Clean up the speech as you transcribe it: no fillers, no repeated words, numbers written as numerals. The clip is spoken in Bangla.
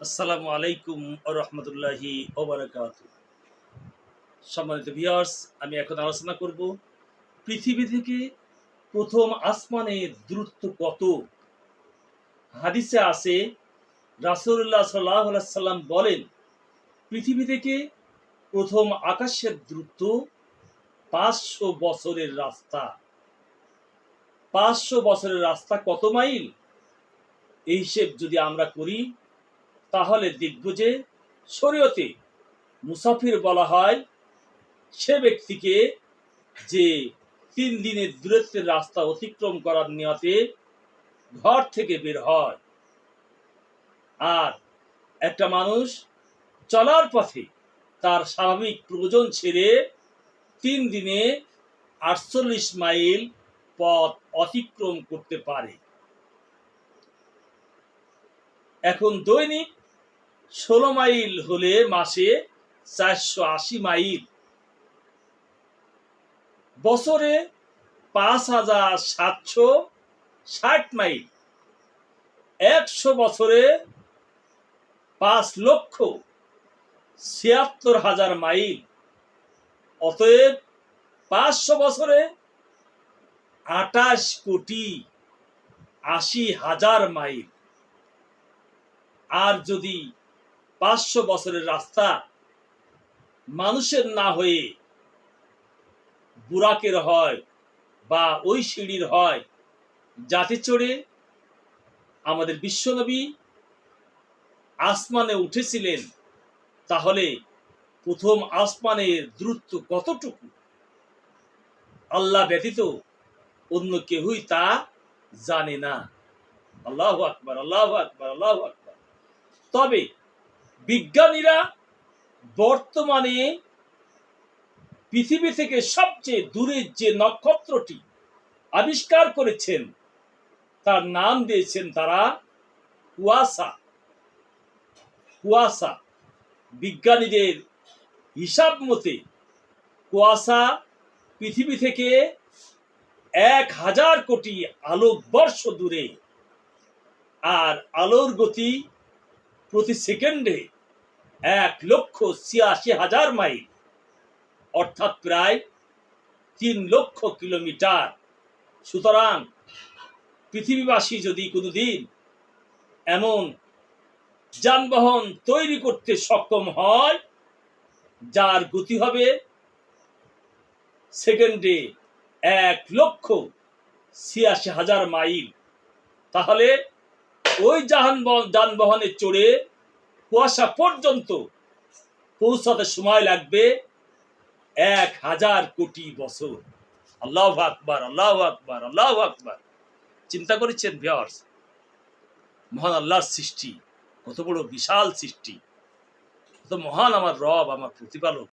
আসসালামু আলাইকুম রহমতুল্লাহি ওবারাকাতু। সম্মানিত ভিউয়ার্স, আমি এখন আলোচনা করব পৃথিবী থেকে প্রথম আসমানের দূরত্ব কত। হাদিসে আছে রাসূলুল্লাহ সাল্লাল্লাহু আলাইহি সাল্লাম বলেন, পৃথিবী থেকে প্রথম আকাশের দূরত্ব 500 বছরের রাস্তা। 500 বছরের রাস্তা কত মাইল? এই হিসেব যদি আমরা করি তাহলে দেখব যে শরীয়তে মুসাফির বলা হয় সে ব্যক্তিকে যে 3 দিনের দূরত্বের রাস্তা অতিক্রম করার নিয়তে ঘর থেকে বের হয়। আর একটা মানুষ চলার পথে তার স্বাভাবিক প্রয়োজন ছেড়ে 3 দিনে 48 মাইল পথ অতিক্রম করতে পারে। এখন দৈনিক 16 মাইল হলে মাসে 480 মাইল, বছরে 5760 মাইল, 100 বছরে 5,76,000 মাইল। অতএব 500 বছরে 28,80,00,000 মাইল। আর যদি 500 বছরের রাস্তা মানুষের না হয়ে বুরাকের হয় বা ওই সিঁড়ির হয়, যাতে চড়ে আমাদের বিশ্বনবী আসমানে উঠেছিলেন, তাহলে প্রথম আসমানের দূরত্ব কতটুকু আল্লাহ ব্যতীত অন্য কেউই তা জানে না। আল্লাহু আকবার, আল্লাহু আকবার, আল্লাহু আকবার। তবে বিজ্ঞানীরা বর্তমানে পৃথিবী থেকে সবচেয়ে দূরের যে নক্ষত্রটি আবিষ্কার করেছেন তার নাম দিয়েছেন তারা কুয়াশা। কুয়াশা বিজ্ঞানীদের হিসাব মতে কুয়াশা পৃথিবী থেকে 1000 কোটি আলোকবর্ষ দূরে। আর আলোর গতি প্রতি সেকেন্ডে 1,86,000 মাইল, অর্থাৎ প্রায় 3 লক্ষ কিলোমিটার। সুতরাং পৃথিবীবাসী যদি কোনোদিন এমন যানবাহন তৈরি করতে সক্ষম হয় যার গতি হবে সেকেন্ডে 1,86,000 মাইল, তাহলে ওই যানবাহনে চড়ে কুয়াশা পর্যন্ত পৌঁছাতে সময় লাগবে 1000 কোটি বছর। আল্লাহু আকবার, আল্লাহু আকবার, আল্লাহু আকবার। চিন্তা করেছেন ভিউয়ার্স, মহান আল্লাহর সৃষ্টি কত বড় বিশাল সৃষ্টি, কত মহান আমার রব, আমার প্রতিপালক।